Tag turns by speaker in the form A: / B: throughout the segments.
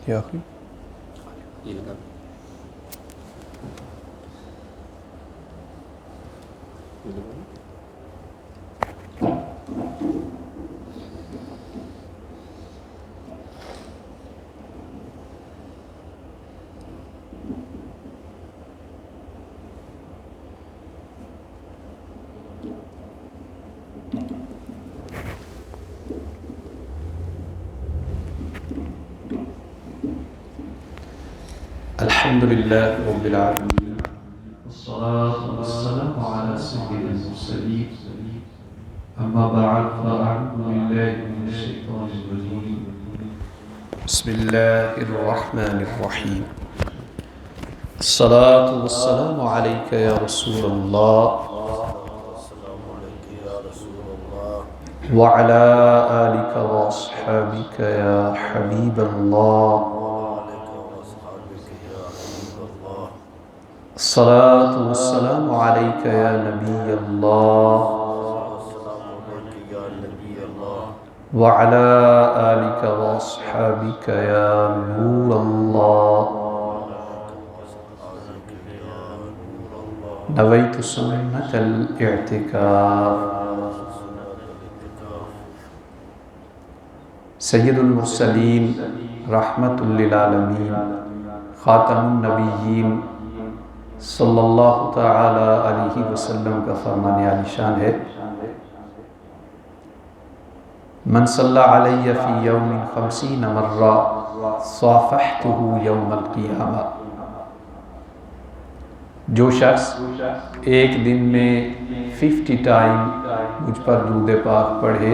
A: يا أخي الحمد لله رب العالمين والصلاة والسلام على سيد المرسلين أما بعد فأعوذ بالله من الشيطان الرجيم بسم الله الرحمن الرحيم الصلاة والسلام عليك يا رسول الله وعلى آلك وأصحابك يا حبيب الله الصلاة والسلام عليك يا نبي الله وعلى آلك وأصحابك يا نور الله نويت سنة الاعتكاف سيد المرسلين رحمة للعالمين خاتم النبيين صلی اللہ تعالی علیہ وسلم کا فرمان عالی شان ہے من صلی علی فی یوم 50 مرہ صافحتہ یوم القیامہ، جو شخص ایک دن میں 50 ٹائم مجھ پر درود پاک پڑھے،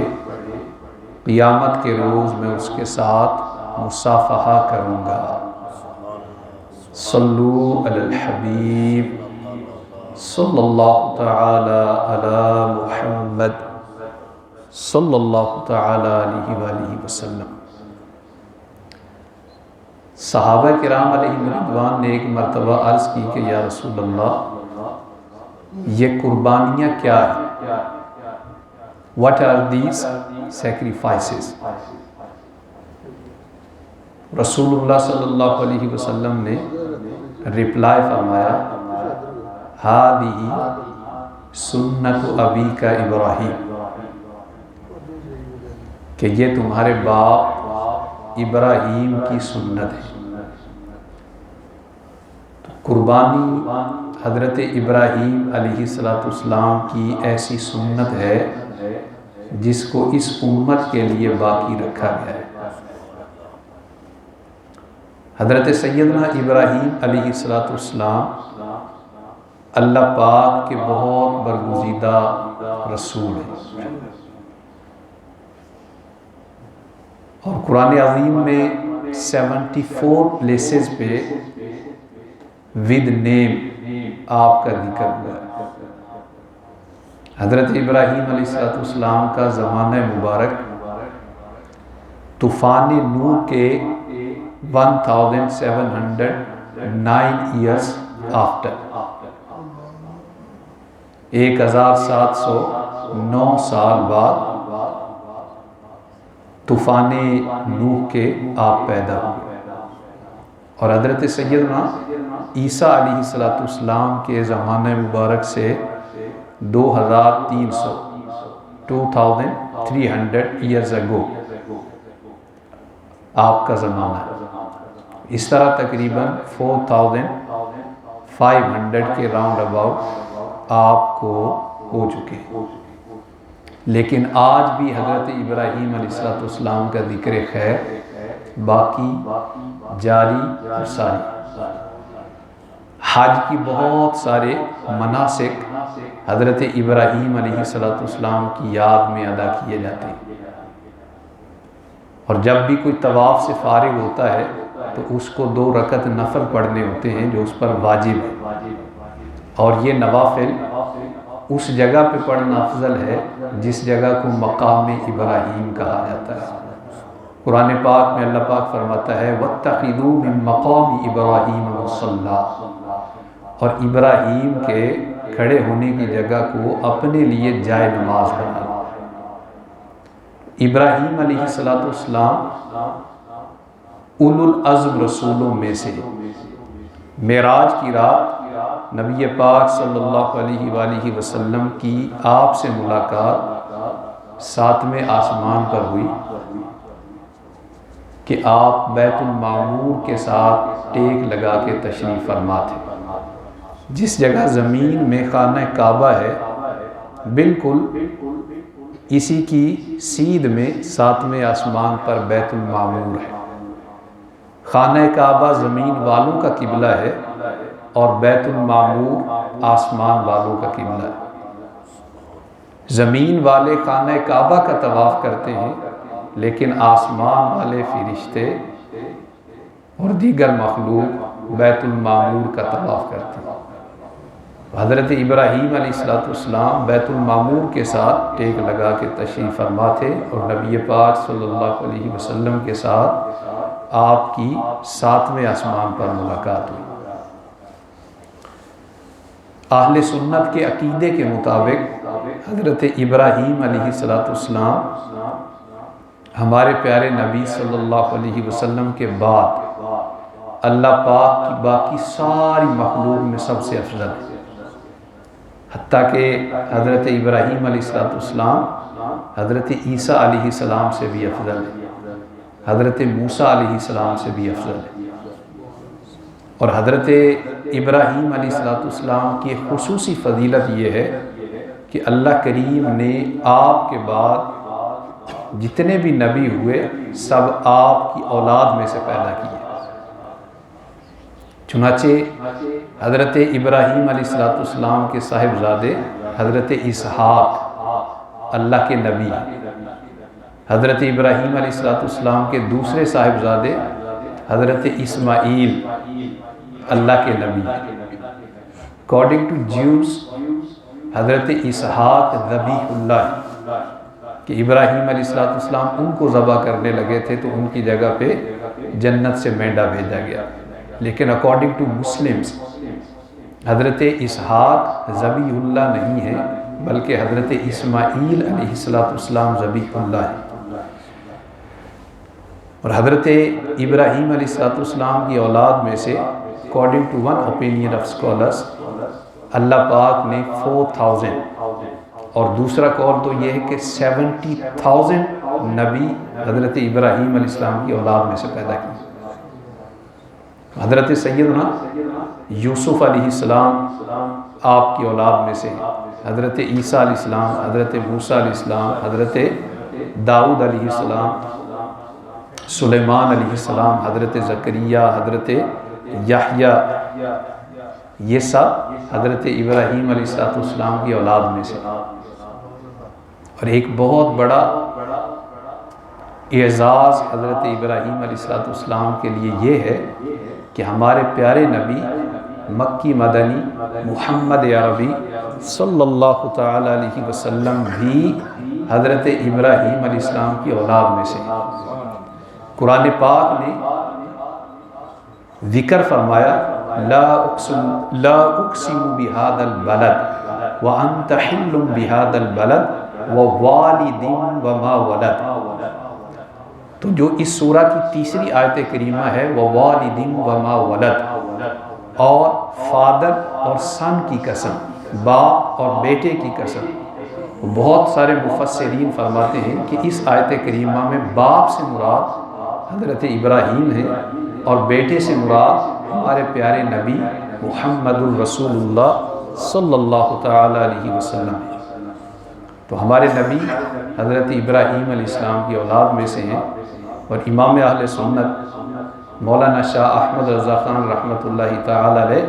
A: قیامت کے روز میں اس کے ساتھ مصافحہ کروں گا۔ صلو علی الحبیب صلی اللہ تعالی علی محمد صلی اللہ تعالی علیہ وآلہ وسلم۔ صحابہ کرام علیہم رضوان نے ایک مرتبہ عرض کی کہ یا رسول اللہ یہ قربانیاں کیا ہیں؟ What are these sacrifices؟ رسول اللہ صلی اللہ علیہ وسلم نے رپلائی فرمایا ہذہ سنت ابیک ابراہیم، کہ یہ تمہارے باپ ابراہیم کی سنت ہے۔ قربانی حضرت ابراہیم علیہ السلام کی ایسی سنت ہے جس کو اس امت کے لیے باقی رکھا گیا ہے۔ حضرت سیدنا ابراہیم علیہ السلام اللہ پاک کے بہت برگزیدہ رسول ہیں، اور قرآن عظیم میں 74 پلیسز پہ ود نیم آپ کا ذکر ہوا ہے۔ حضرت ابراہیم علیہ السلام کا زمانہ مبارک طوفان نوح کے 1709 ایئرس آفٹر، 1709 سال بعد طوفان نوح کے آپ پیدا ہوئے، اور حضرت سیدنا عیسیٰ علیہ السلام کے زمانہ مبارک سے 2300 ایئرز اگو آپ کا زمانہ ہے۔ اس طرح تقریباً 4500 کے راؤنڈ اباؤٹ آپ کو ہو چکے ہیں، لیکن آج بھی حضرت ابراہیم علیہ السلام کا ذکر خیر باقی جاری اور ساری۔ حج کی بہت سارے مناسک حضرت ابراہیم علیہ السلام کی یاد میں ادا کیے جاتے ہیں، اور جب بھی کوئی طواف سے فارغ ہوتا ہے تو اس کو 2 رکعت نفل پڑھنے ہوتے ہیں جو اس پر واجب ہے، اور یہ نوافل اس جگہ پہ پڑھنا افضل ہے جس جگہ کو مقام ابراہیم کہا جاتا ہے۔ قرآن پاک میں اللہ پاک فرماتا ہے وَاتَّخِذُوا مِن مَقَامِ إِبْرَاهِيمَ مُصَلًّى، اور ابراہیم کے کھڑے ہونے کی جگہ کو اپنے لیے جائے نماز بنا۔ ابراہیم علیہ السلام اولو العزم رسولوں میں سے۔ معراج کی رات نبی پاک صلی اللہ علیہ وآلہ وسلم کی آپ سے ملاقات 7ویں آسمان پر ہوئی کہ آپ بیت المعمور کے ساتھ ٹیک لگا کے تشریف فرما تھے۔ جس جگہ زمین میں خانہ کعبہ ہے، بالکل اسی کی سیدھ میں 7ویں آسمان پر بیت المعمور ہے۔ خانہ کعبہ زمین والوں کا قبلہ ہے اور بیت المعمور آسمان والوں کا قبلہ ہے۔ زمین والے خانہ کعبہ کا طواف کرتے ہیں، لیکن آسمان والے فرشتے اور دیگر مخلوق بیت المعمور کا طواف کرتے ہیں۔ حضرت ابراہیم علیہ السلام بیت المعمور کے ساتھ ٹیک لگا کے تشریف فرما تھے، اور نبی پاک صلی اللہ علیہ وسلم کے ساتھ آپ کی 7ویں آسمان پر ملاقات ہوئی۔ اہل سنت کے عقیدے کے مطابق حضرت ابراہیم علیہ السلام ہمارے پیارے نبی صلی اللہ علیہ وسلم کے بعد اللہ پاک کی باقی ساری مخلوق میں سب سے افضل ہے۔ حتیٰ کہ حضرت ابراہیم علیہ السلام حضرت عیسیٰ علیہ السلام سے بھی افضل ہے، حضرت موسیٰ علیہ السلام سے بھی افضل ہے۔ اور حضرت ابراہیم علیہ السلام کی خصوصی فضیلت یہ ہے کہ اللہ کریم نے آپ کے بعد جتنے بھی نبی ہوئے سب آپ کی اولاد میں سے پیدا کیے۔ چنانچہ حضرت ابراہیم علیہ السلام کے صاحبزادے حضرت اسحاق اللہ کے نبی ہیں۔ حضرت ابراہیم علیہ السلام کے دوسرے صاحبزادے حضرت اسماعیل اللہ کے نبی ہیں۔ اکارڈنگ ٹو جیوز حضرت اسحاق ذبیح اللہ ہے کہ ابراہیم علیہ السلام ان کو ذبح کرنے لگے تھے تو ان کی جگہ پہ جنت سے مینڈا بھیجا گیا، لیکن اکارڈنگ ٹو مسلمز حضرت اسحاق ذبیح اللہ نہیں ہے، بلکہ حضرت اسماعیل علیہ السلام ذبیح اللہ ہے۔ اور حضرت ابراہیم علیہ السلام کی اولاد میں سے according to one opinion of scholars Allah پاک نے 4000 اور دوسرا قول تو یہ ہے کہ 70,000 نبی حضرت ابراہیم علیہ السلام کی اولاد میں سے پیدا کی۔ حضرت سیدنا یوسف علیہ السلام آپ کی اولاد میں سے، حضرت عیسیٰ علیہ السلام، حضرت موسیٰ علیہ السلام، حضرت داؤد علیہ السلام، سلیمان علیہ السلام، حضرت زکریہ، حضرت یحییٰ، یہ سب حضرت ابراہیم علیہ السلام کی اولاد میں سے۔ اور ایک بہت بڑا اعزاز حضرت ابراہیم علیہ السلام کے لیے یہ ہے کہ ہمارے پیارے نبی مکی مدنی محمد عربی صلی اللہ تعالی علیہ وسلم بھی حضرت ابراہیم علیہ السلام کی اولاد میں سے۔ قرآن پاک نے ذکر فرمایا لا اقسم بهذا البلد وانت حل بهذا البلد ووالد وما ولد۔ تو جو اس سورہ کی تیسری آیت کریمہ ہے ووالد وما ولد، اور فادر اور سن کی قسم، باپ اور بیٹے کی قسم۔ بہت سارے مفسرین فرماتے ہیں کہ اس آیت کریمہ میں باپ سے مراد حضرت ابراہیم ہے اور بیٹے سے مراد ہمارے پیارے نبی محمد الرسول اللہ صلی اللہ تعالی علیہ وسلم ہے۔ تو ہمارے نبی حضرت ابراہیم علیہ السلام کی اولاد میں سے ہیں، اور امام اہل سنت مولانا شاہ احمد رضا خان رحمۃ اللہ تعالی علیہ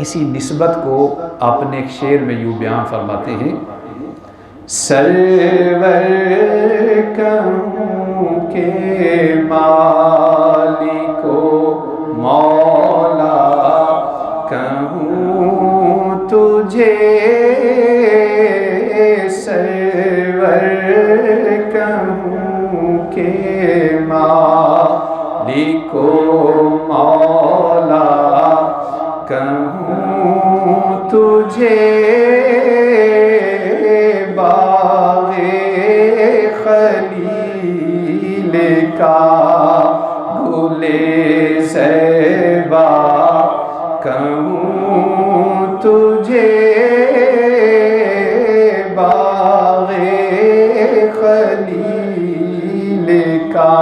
A: اسی نسبت کو اپنے ایک شعر میں یوں بیان فرماتے ہیں، سرور کہوں کے مالک و مولا کہوں تجھے، سرور کہوں کے مالک و مولا کہوں تجھے، باغ خلیل کا گلے زیبا کہوں تجھے باغ خلیل کا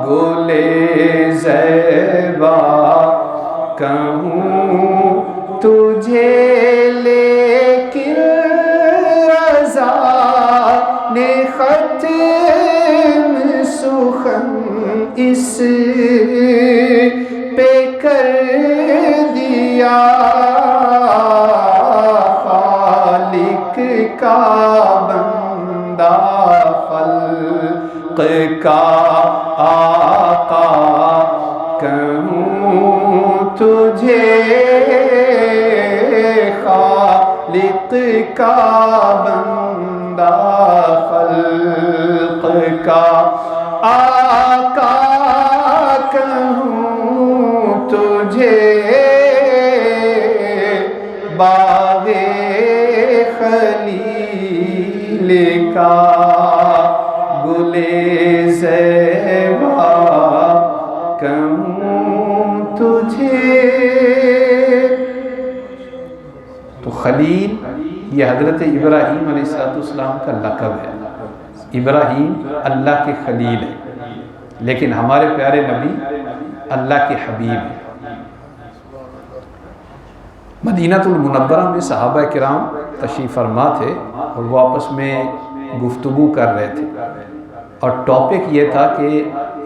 A: گل زیبا کہوں تجھے لیکن رضا نے ختم سخن اس پہ کر دیا خالق کا بندہ خلق کا آقا کہوں تجھے خالق کا بندہ خلق کا آقا کہوں تجھے باغ خلیل کا گل زیبا کہوں تجھے. تو خلیل یہ حضرت ابراہیم علیہ السلام کا لقب ہے. ابراہیم اللہ کے خلیل ہے، لیکن ہمارے پیارے نبی اللہ کے حبیب ہیں. مدینہ المنورہ میں صحابہ کرام تشریف فرما تھے اور وہ آپس میں گفتگو کر رہے تھے، اور ٹاپک یہ تھا کہ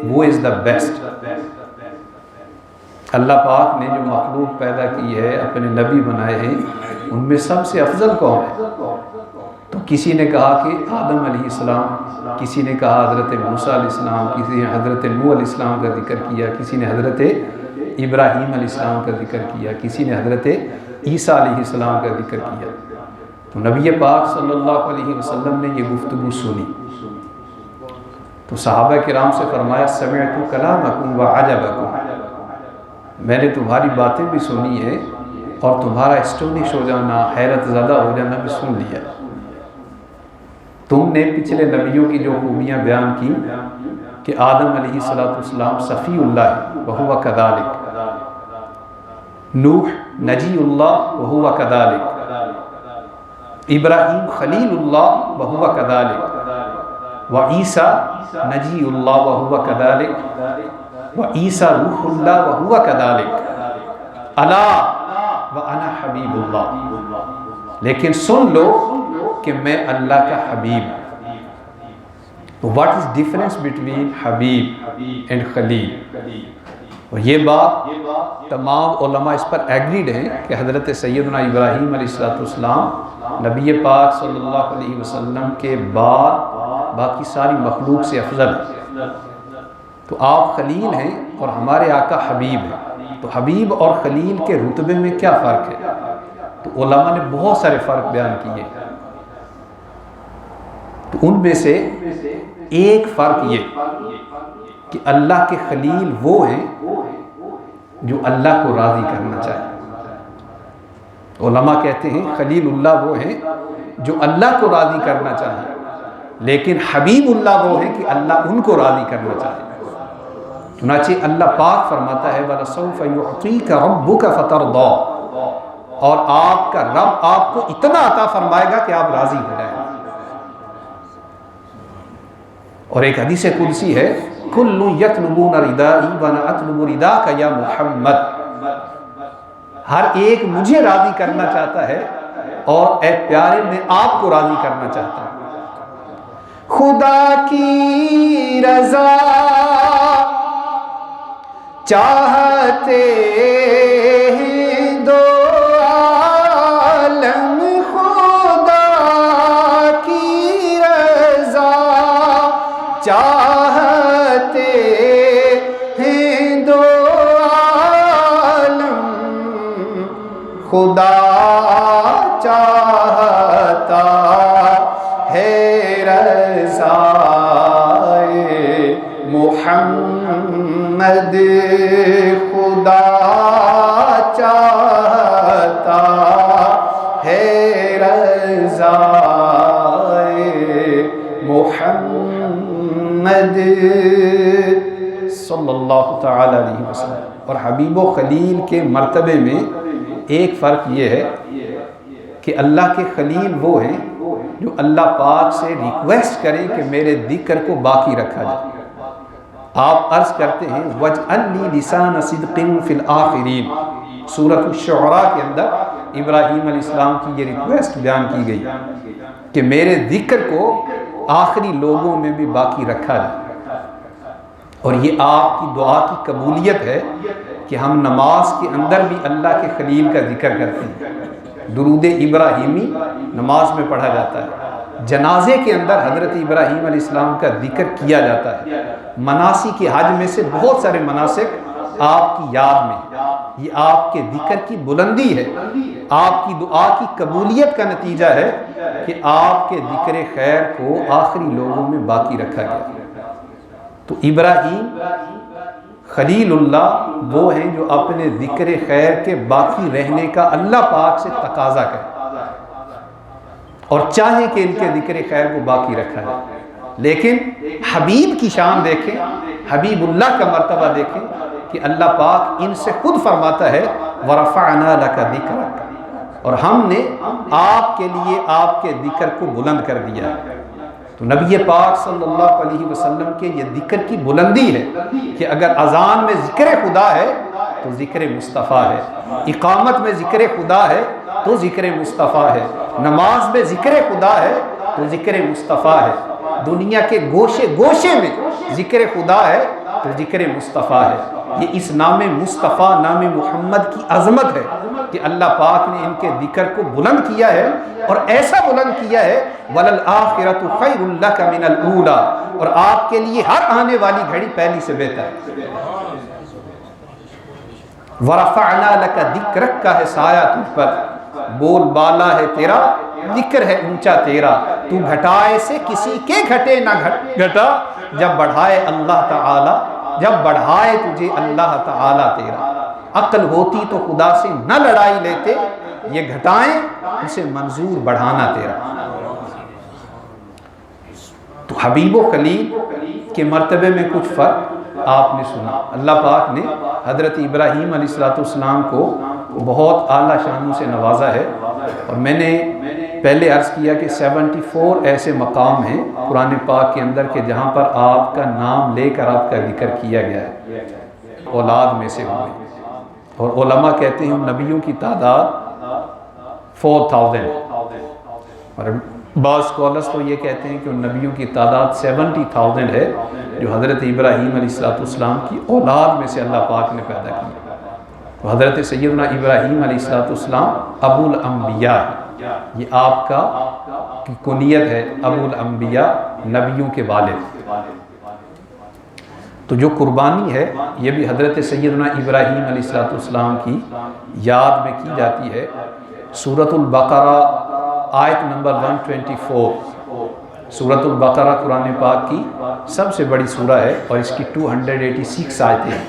A: وہ از دا بیسٹ. اللہ پاک نے جو مخلوق پیدا کی ہے، اپنے نبی بنائے ہیں، ان میں سب سے افضل کون ہے؟ تو کسی نے کہا کہ آدم علیہ السلام، کسی نے کہا حضرت موسیٰ علیہ السلام، کسی نے حضرت نوح علیہ السلام کا ذکر کیا، کسی نے حضرت ابراہیم علیہ السلام کا ذکر کیا، کسی نے حضرت عیسیٰ علیہ السلام کا ذکر کیا. تو نبی پاک صلی اللہ علیہ وسلم نے یہ گفتگو سنی تو صحابہ کرام سے فرمایا سمعت کلامکم وعجبکم، میں نے تمہاری باتیں بھی سنی ہیں اور تمہارا اسٹونش ہو جانا، حیرت زدہ ہو جانا بھی سن لیا. تم نے پچھلے نبیوں کی جو خوبیاں بیان کی کہ آدم علیہ السلام صفی اللہ ہے وہو کذالک، نوح نجی اللہ وہو کذالک، ابراہیم خلیل اللہ وہو کذالک، وعیسیٰ نجی اللہ وہو کذالک، وعیسیٰ روح اللہ وہو کذالک، الا وانا حبیب اللہ. لیکن سن لو کہ میں اللہ کا حبیب ہوں. واٹ از ڈفرنس بٹوین حبیب اینڈ خلیل؟ اور یہ بات تمام علماء اس پر ایگریڈ ہیں کہ حضرت سیدنا ابراہیم علیہ السلام نبی پاک صلی اللہ علیہ وسلم کے بعد باقی ساری مخلوق سے افضل ہے. تو آپ خلیل ہیں اور ہمارے آقا حبیب ہیں. تو حبیب اور خلیل کے رتبے میں کیا فرق ہے؟ تو علماء نے بہت سارے فرق بیان کیے. تو ان میں سے ایک فرق یہ کہ اللہ کے خلیل وہ ہیں جو اللہ کو راضی کرنا چاہے. علماء کہتے ہیں خلیل اللہ وہ ہیں جو اللہ کو راضی کرنا چاہے، لیکن حبیب اللہ وہ ہیں کہ اللہ ان کو راضی کرنا چاہے. چنانچہ اللہ پاک فرماتا ہے وَلَسَوْفَ يُعْطِيكَ رَبُّكَ فَتَرْضَىٰ، اور آپ کا رب آپ کو اتنا عطا فرمائے گا کہ آپ راضی ہو جائیں. اور ایک حدیث قدسی ہے کل یطلبون ردائی وانا اطلب رداک یا محمد، ہر ایک مجھے راضی کرنا چاہتا ہے اور اے پیارے میں آپ کو راضی کرنا چاہتا ہوں. خدا کی رضا چاہتے ہیں دو عالم، خدا کی رضا چاہتے ہیں دو عالم، خدا چاہتا ہے رضائے محمد، خدا چاہتا ہے رضائے محمد صلی اللہ تعالی علیہ وسلم. اور حبیب و خلیل کے مرتبے میں ایک فرق یہ ہے کہ اللہ کے خلیل وہ ہیں جو اللہ پاک سے ریکویسٹ کریں کہ میرے ذکر کو باقی رکھا جائے۔ آپ عرض کرتے ہیں وَاجْعَلْنِي لِسَانَ صِدْقٍ فِي الْآخِرِينَ، سورۃ الشعراء کے اندر ابراہیم علیہ السلام کی یہ ریکویسٹ بیان کی گئی کہ میرے ذکر کو آخری لوگوں میں بھی باقی رکھا جائے۔ اور یہ آپ کی دعا کی قبولیت ہے کہ ہم نماز کے اندر بھی اللہ کے خلیل کا ذکر کرتے ہیں۔ درود ابراہیمی نماز میں پڑھا جاتا ہے، جنازے کے اندر حضرت ابراہیم علیہ السلام کا ذکر کیا جاتا ہے، مناسک حج میں سے بہت سارے مناسک آپ کی یاد میں، یہ آپ کے ذکر کی بلندی ہے، آپ کی دعا کی قبولیت کا نتیجہ ہے کہ آپ کے ذکر خیر کو آخری لوگوں میں باقی رکھا گیا۔ تو ابراہیم خلیل اللہ وہ ہیں جو اپنے ذکر خیر کے باقی رہنے کا اللہ پاک سے تقاضا کریں اور چاہیں کہ ان کے ذکر خیر کو باقی رکھا جائے۔ لیکن حبیب کی شان دیکھیں، حبیب اللہ کا مرتبہ دیکھیں کہ اللہ پاک ان سے خود فرماتا ہے وَرَفَعْنَا لَكَ ذِكْرَكَ، اور ہم نے آپ کے لیے آپ کے ذکر کو بلند کر دیا۔ تو نبی پاک صلی اللہ علیہ وسلم کے یہ ذکر کی بلندی ہے کہ اگر اذان میں ذکر خدا ہے تو ذکر مصطفیٰ ہے، اقامت میں ذکر خدا ہے تو ذکر مصطفیٰ ہے، نماز میں ذکر خدا ہے تو ذکر مصطفیٰ ہے، دنیا کے گوشے گوشے میں ذکر خدا ہے تو ذکر مصطفیٰ ہے۔ یہ اس نام مصطفیٰ، نام محمد کی عظمت ہے کہ اللہ پاک نے ان کے ذکر کو بلند کیا ہے، اور ایسا بلند کیا ہے وَلَلْآخِرَةُ خَيْرٌ لَكَ مِنَ الْأُولَىٰ، اور آپ کے لیے ہر آنے والی گھڑی پہلی سے بہتر ہے۔ وَرَفَعْنَا لَكَ ذِكْرَكَ کا ہے سایہ تجھ پر، بول بالا ہے تیرا، ذکر ہے اونچا تیرا، تو گھٹائے سے کسی کے گھٹے نہ گھٹا، جب بڑھائے اللہ تعالی، جب بڑھائے تجھے اللہ تعالی تیرا۔ عقل ہوتی تو خدا سے نہ لڑائی لیتے، یہ گھٹائیں اسے منظور بڑھانا تیرا۔ تو حبیب و خلیل کے مرتبے میں کچھ فرق آپ نے سنا۔ اللہ پاک نے حضرت ابراہیم علیہ السلام کو بہت اعلیٰ شانوں سے نوازا ہے، اور میں نے پہلے عرض کیا کہ 74 ایسے مقام ہیں قرآن پاک کے اندر کہ جہاں پر آپ کا نام لے کر آپ کا ذکر کیا گیا ہے، اولاد میں سے ہوئے، اور علماء کہتے ہیں نبیوں کی تعداد 4000، اور بعض اسکالرس تو یہ کہتے ہیں کہ ان نبیوں کی تعداد 70,000 ہے جو حضرت ابراہیم علیہ السلام کی اولاد میں سے اللہ پاک نے پیدا کی۔ تو حضرت سیدنا ابراہیم علیہ السلام ابو الانبیاء ہے، یہ آپ کا کنیت ہے، ابو الانبیاء، نبیوں کے والد۔ تو جو قربانی ہے یہ بھی حضرت سیدنا ابراہیم علیہ السلام کی یاد میں کی جاتی ہے۔ سورۃ البقرہ آیت نمبر 124، سورۃ البقرہ قرآن پاک کی سب سے بڑی سورہ ہے اور اس کی 286 آیتیں ہیں۔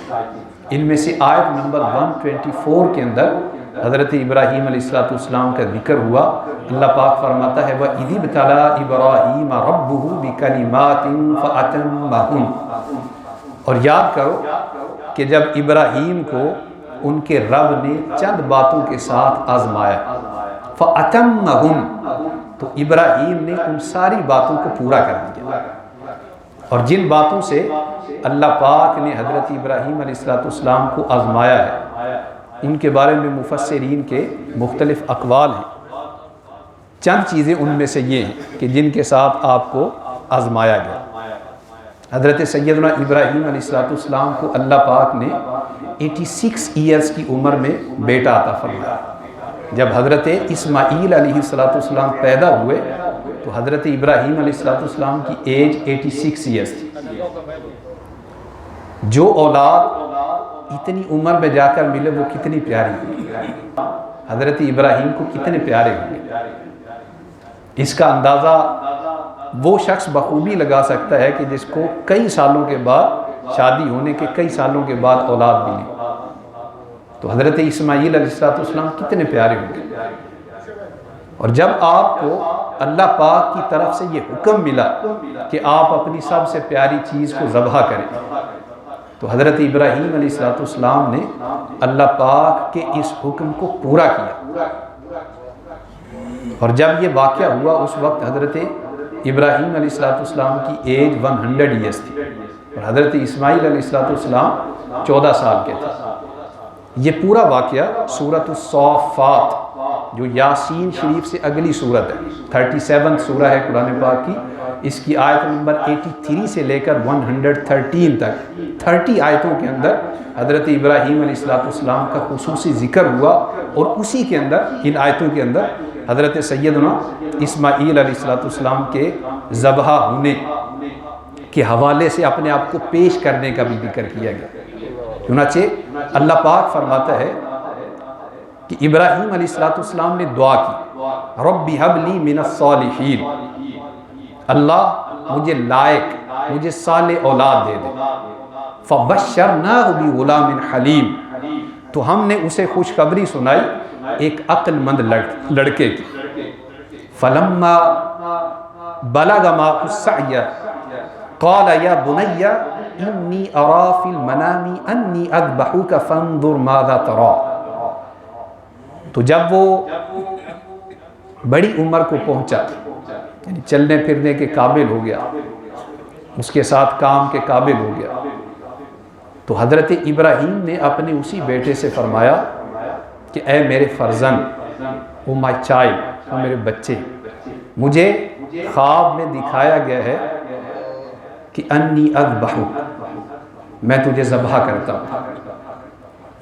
A: ان میں سے آیت نمبر 124 کے اندر حضرت ابراہیم علیہ السلام کا ذکر ہوا۔ اللہ پاک فرماتا ہے وَإِذِ ابْتَلَىٰ إِبْرَاهِيمَ رَبُّهُ بِكَلِمَاتٍ فَأَتَمَّهُنَّ، اور یاد کرو کہ جب ابراہیم کو ان کے رب نے چند باتوں کے ساتھ آزمایا، فَأَتَمَّهُنَّ، تو ابراہیم نے ان ساری باتوں کو پورا کر دیا۔ اور جن باتوں سے اللہ پاک نے حضرت ابراہیم علیہ السلام کو آزمایا ہے ان کے بارے میں مفسرین کے مختلف اقوال ہیں۔ چند چیزیں ان میں سے یہ ہیں کہ جن کے ساتھ آپ کو آزمایا گیا۔ حضرت سیدنا ابراہیم علیہ السلام کو اللہ پاک نے 86 ایئرز کی عمر میں بیٹا عطا فرمایا۔ جب حضرت اسماعیل علیہ السلام پیدا ہوئے تو حضرت ابراہیم علیہ السلام کی ایج 86 ایئرز تھی۔ جو اولاد اتنی عمر میں جا کر ملے وہ کتنی پیاری ہوگی، حضرت ابراہیم کو کتنے پیارے ہوں گے، اس کا اندازہ وہ شخص بخوبی لگا سکتا ہے کہ جس کو کئی سالوں کے بعد، شادی ہونے کے کئی سالوں کے بعد اولاد ملی۔ تو حضرت اسماعیل علیہ السلام کتنے پیارے ہوں گے۔ اور جب آپ کو اللہ پاک کی طرف سے یہ حکم ملا کہ آپ اپنی سب سے پیاری چیز کو ذبح کریں، تو حضرت ابراہیم علیہ السلام نے اللہ پاک کے اس حکم کو پورا کیا، اور جب یہ واقعہ ہوا اس وقت حضرت ابراہیم علیہ السلام کی ایج 100 ایئرس تھی، اور حضرت اسماعیل علیہ السلام 14 سال کے تھے۔ یہ پورا واقعہ سورۃ الصافات جو یاسین شریف سے اگلی سورت ہے، 37 سورہ ہے قرآن پاک کی، اس کی آیت نمبر 83 سے لے کر 113 تک 30 آیتوں کے اندر حضرت ابراہیم علیہ السلام کا خصوصی ذکر ہوا، اور اسی کے اندر ان آیتوں کے اندر حضرت سیدنا اسماعیل علیہ السلام کے ذبح ہونے کے حوالے سے اپنے آپ کو پیش کرنے کا بھی ذکر کیا گیا۔ چنانچہ اللہ پاک فرماتا ہے کہ ابراہیم علیہ السلام نے دعا کی، رب ہب لی من الصالحین، اللہ مجھے لائق، مجھے صالح اولاد دے دے، فبشرناہ بغلام حلیم، تو ہم نے اسے خوشخبری سنائی ایک عقل مند لڑکے کی، فلما بلغ معہ السعی قال یا بنی انی ارا فی المنام انی اذبحک فانظر ماذا ترى، تو جب وہ بڑی عمر کو پہنچا، یعنی چلنے پھرنے کے قابل ہو گیا، اس کے ساتھ کام کے قابل ہو گیا، تو حضرت ابراہیم نے اپنے اسی بیٹے سے فرمایا کہ اے میرے فرزند، او مائی چائلڈ، او میرے بچے، مجھے خواب میں دکھایا گیا ہے کہ انی اذبحک، میں تجھے ذبح کرتا ہوں،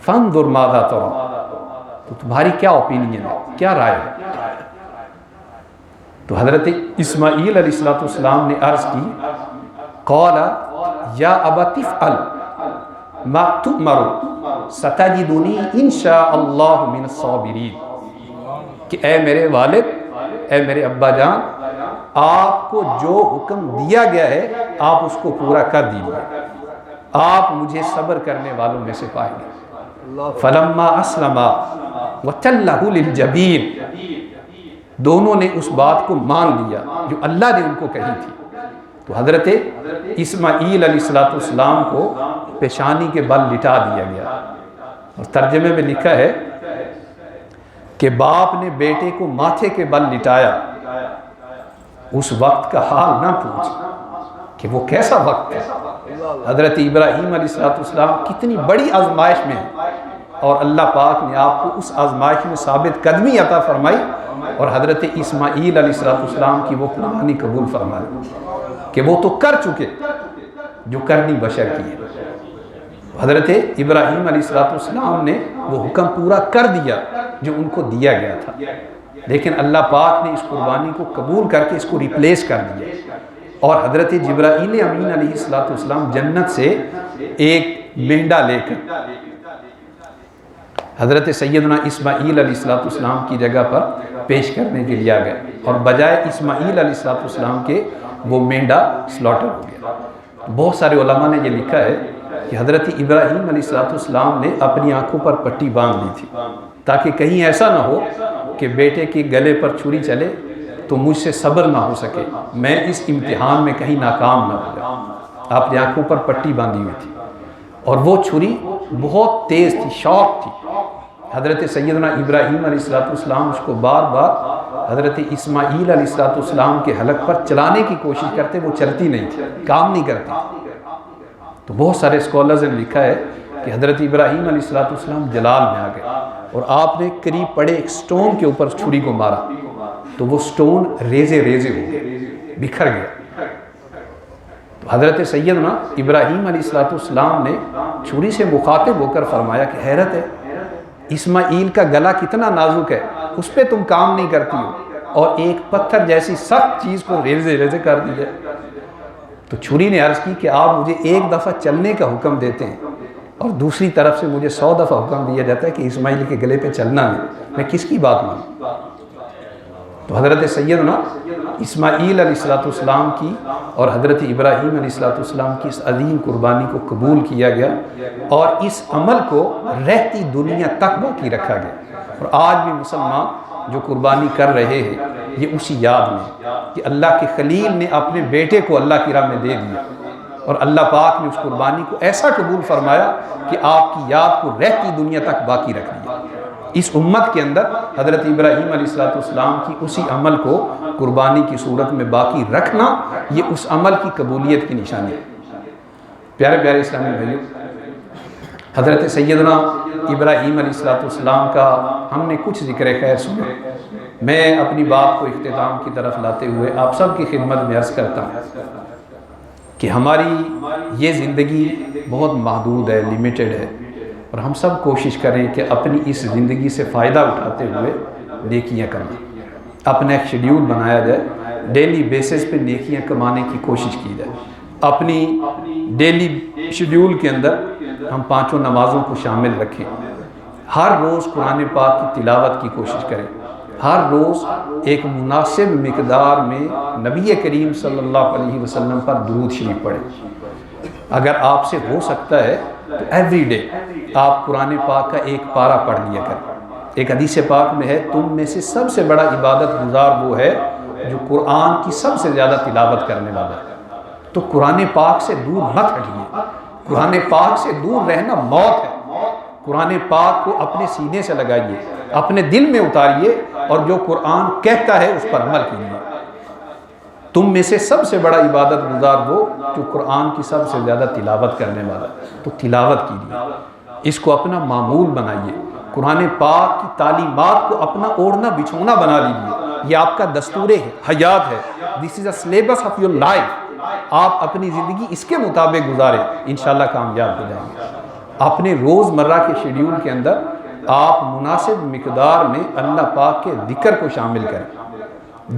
A: فانظر ماذا ترى، تو تمہاری کیا اوپینین ہے، کیا رائے ہے؟ تو حضرت اسماعیل علیہ السلام نے عرض کی، قال یا ابت افعل ما تؤمر ستجدنی انشاء اللہ من الصابرین، کہ اے میرے والد، اے میرے ابا جان، آپ کو جو حکم دیا گیا ہے آپ اس کو پورا کر دیجیے، آپ مجھے صبر کرنے والوں میں سے پائیں گے۔ فلما اسلما وتلہ للجبین، دونوں نے اس بات کو مان لیا جو اللہ نے ان کو کہی تھی، تو حضرت اسماعیل علیہ السلام کو پیشانی کے بل لٹا دیا گیا، اور ترجمے میں لکھا ہے کہ باپ نے بیٹے کو ماتھے کے بل لٹایا، اس وقت کا حال نہ پوچھ کہ وہ کیسا وقت ہے۔ حضرت ابراہیم علیہ السلام کتنی بڑی آزمائش میں ہیں، اور اللہ پاک نے آپ کو اس آزمائش میں ثابت قدمی عطا فرمائی، اور حضرت اسماعیل علیہ السلام کی وہ قربانی قبول فرمائی کہ وہ تو کر چکے جو کرنی بشر کی ہے۔ حضرت ابراہیم علیہ السلام نے وہ حکم پورا کر دیا جو ان کو دیا گیا تھا، لیکن اللہ پاک نے اس قربانی کو قبول کر کے اس کو ریپلیس کر دیا، اور حضرت جبرائیل امین علیہ السلام جنت سے ایک مینڈا لے کر حضرت سیدنا اسماعیل علیہ السلام کی جگہ پر پیش کرنے کے لیے آ گئے، اور بجائے اسماعیل علیہ السلام کے وہ مینڈا سلاٹر ہو گیا۔ بہت سارے علماء نے یہ لکھا ہے کہ حضرت ابراہیم علیہ السلام نے اپنی آنکھوں پر پٹی باندھ لی تھی تاکہ کہیں ایسا نہ ہو کہ بیٹے کے گلے پر چھری چلے تو مجھ سے صبر نہ ہو سکے، میں اس امتحان میں کہیں ناکام نہ ہو جاؤں۔ آپ نے آنکھوں پر پٹی باندھی ہوئی تھی، اور وہ چھری بہت تیز تھی، شارپ تھی۔ حضرت سیدنا ابراہیم علیہ السلام اس کو بار بار حضرت اسماعیل علیہ السلام کے حلق پر چلانے کی کوشش کرتے، وہ چلتی نہیں تھی، کام نہیں کرتی۔ تو بہت سارے اسکالرز نے لکھا ہے کہ حضرت ابراہیم علیہ السلام جلال میں آ گئے، اور آپ نے قریب پڑے ایک سٹون کے اوپر چھری کو مارا تو وہ سٹون ریزے ریزے ہو گئے، بکھر گیا۔ تو حضرت سیدنا ابراہیم علیہ السلام نے چھری سے مخاطب ہو کر فرمایا کہ حیرت ہے، اسماعیل کا گلا کتنا نازک ہے، اس پہ تم کام نہیں کرتی ہو، اور ایک پتھر جیسی سخت چیز کو ریزے ریزے کر دیا۔ تو چھری نے عرض کی کہ آپ مجھے ایک دفعہ چلنے کا حکم دیتے ہیں اور دوسری طرف سے مجھے 100 دفعہ حکم دیا جاتا ہے کہ اسماعیل کے گلے پہ چلنا نہیں، میں کس کی بات مانوں؟ تو حضرت سیدنا اسماعیل علیہ السلام کی اور حضرت ابراہیم علیہ السلام کی اس عظیم قربانی کو قبول کیا گیا، اور اس عمل کو رہتی دنیا تک باقی رکھا گیا، اور آج بھی مسلمان جو قربانی کر رہے ہیں یہ اسی یاد میں کہ اللہ کے خلیل نے اپنے بیٹے کو اللہ کی راہ میں دے دیا، اور اللہ پاک نے اس قربانی کو ایسا قبول فرمایا کہ آپ کی یاد کو رہتی دنیا تک باقی رکھ لیا۔ اس امت کے اندر حضرت ابراہیم علیہ السلام کی اسی عمل کو قربانی کی صورت میں باقی رکھنا، یہ اس عمل کی قبولیت کی نشانی ہے۔ پیارے پیارے اسلامی بھائیو، حضرت سیدنا ابراہیم علیہ السلام کا ہم نے کچھ ذکر خیر سنا۔ میں اپنی بات کو اختتام کی طرف لاتے ہوئے آپ سب کی خدمت میں عرض کرتا ہوں کہ ہماری یہ زندگی بہت محدود ہے، لیمیٹڈ ہے، اور ہم سب کوشش کریں کہ اپنی اس زندگی سے فائدہ اٹھاتے ہوئے نیکیاں کریں۔ اپنا ایک شیڈیول بنایا جائے، ڈیلی بیسس پہ نیکیاں کمانے کی کوشش کی جائے۔ اپنی ڈیلی شیڈیول کے اندر ہم 5 نمازوں کو شامل رکھیں، ہر روز قرآن پاک کی تلاوت کی کوشش کریں، ہر روز ایک مناسب مقدار میں نبی کریم صلی اللہ علیہ وسلم پر درود شریف پڑھیں۔ اگر آپ سے ہو سکتا ہے تو ایوری ڈے آپ قرآن پاک کا ایک پارہ پڑھ لیا کریں۔ ایک حدیث پاک میں ہے، تم میں سے سب سے بڑا عبادت گزار وہ ہے جو قرآن کی سب سے زیادہ تلاوت کرنے والا ہے۔ تو قرآن پاک سے دور مت ہٹیے، قرآن پاک سے دور رہنا موت ہے۔ قرآن پاک کو اپنے سینے سے لگائیے، اپنے دل میں اتاریے، اور جو قرآن کہتا ہے اس پر عمل کیجیے۔ تم میں سے سب سے بڑا عبادت گزار وہ جو قرآن کی سب سے زیادہ تلاوت کرنے والا ہے۔ تو تلاوت کیجیے، اس کو اپنا معمول بنائیے، قرآن پاک کی تعلیمات کو اپنا اوڑھنا بچھونا بنا لیجیے۔ یہ آپ کا دستور حیات ہے، دس از اے سلیبس آف یور لائف۔ آپ اپنی زندگی اس کے مطابق گزاریں، انشاءاللہ کامیاب ہو جائیں گے۔ اپنے روز مرہ کے شیڈیول کے اندر آپ مناسب مقدار میں اللہ پاک کے ذکر کو شامل کریں۔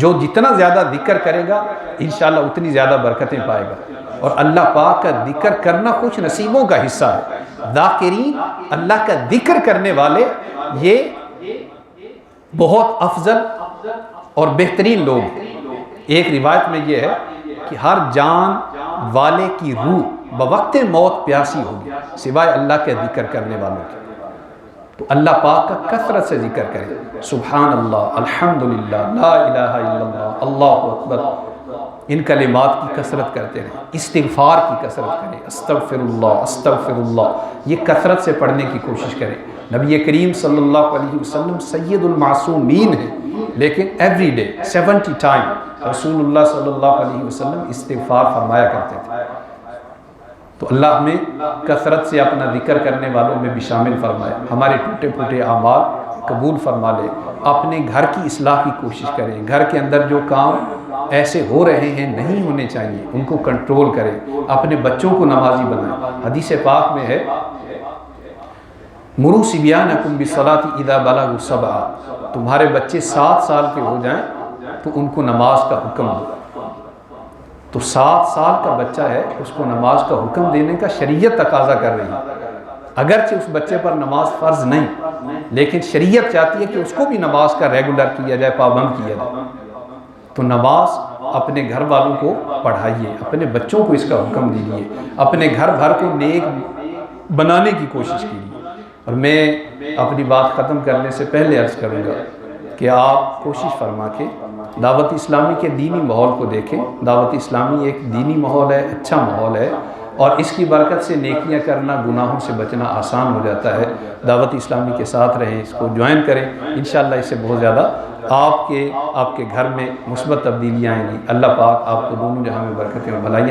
A: جو جتنا زیادہ ذکر کرے گا انشاءاللہ اتنی زیادہ برکتیں پائے گا۔ اور اللہ پاک کا ذکر کرنا خوش نصیبوں کا حصہ ہے۔ ذاکرین، اللہ کا ذکر کرنے والے، یہ بہت افضل اور بہترین لوگ ہیں۔ ایک روایت میں یہ ہے کہ ہر جان والے کی روح بوقت موت پیاسی ہوگی سوائے اللہ کے ذکر کرنے والوں کے۔ تو اللہ پاک کا کثرت سے ذکر کریں، سبحان اللہ، الحمدللہ، لا الہ الا اللہ، اللہ اکبر۔ ان کلمات کی کثرت کرتے رہیں، استغفار کی کثرت کریں، استغفر اللہ، استغفر اللہ، یہ کثرت سے پڑھنے کی کوشش کریں۔ نبی کریم صلی اللہ علیہ وسلم سید المعصومین ہیں، لیکن ایوری ڈے 70 ٹائم رسول اللہ صلی اللہ علیہ وسلم استغفار فرمایا کرتے تھے۔ تو اللہ ہمیں کثرت سے اپنا ذکر کرنے والوں میں بھی شامل فرمائے، ہمارے ٹوٹے پھوٹے اعمال قبول فرما لے۔ اپنے گھر کی اصلاح کی کوشش کریں، گھر کے اندر جو کام ایسے ہو رہے ہیں نہیں ہونے چاہیے ان کو کنٹرول کریں، اپنے بچوں کو نمازی بنائیں۔ حدیث پاک میں ہے، مروا صبیانکم بالصلاۃ اذا بلغوا 7، تمہارے بچے 7 سال کے ہو جائیں تو ان کو نماز کا حکم دو۔ تو 7 سال کا بچہ ہے، اس کو نماز کا حکم دینے کا شریعت تقاضا کر رہی ہے۔ اگرچہ اس بچے پر نماز فرض نہیں، لیکن شریعت چاہتی ہے کہ اس کو بھی نماز کا ریگولر کیا جائے، پابند کیا جائے۔ تو نماز اپنے گھر والوں کو پڑھائیے، اپنے بچوں کو اس کا حکم دیجیے، اپنے گھر بھر کو نیک بنانے کی کوشش کیجیے۔ اور میں اپنی بات ختم کرنے سے پہلے عرض کروں گا کہ آپ کوشش فرما کے دعوت اسلامی کے دینی ماحول کو دیکھیں۔ دعوت اسلامی ایک دینی ماحول ہے، اچھا ماحول ہے، اور اس کی برکت سے نیکیاں کرنا، گناہوں سے بچنا آسان ہو جاتا ہے۔ دعوت اسلامی کے ساتھ رہیں، اس کو جوائن کریں، انشاءاللہ اس سے بہت زیادہ آپ کے گھر میں مثبت تبدیلیاں آئیں گی۔ اللہ پاک آپ کو دونوں جہاں میں برکتیں اور بھلائیاں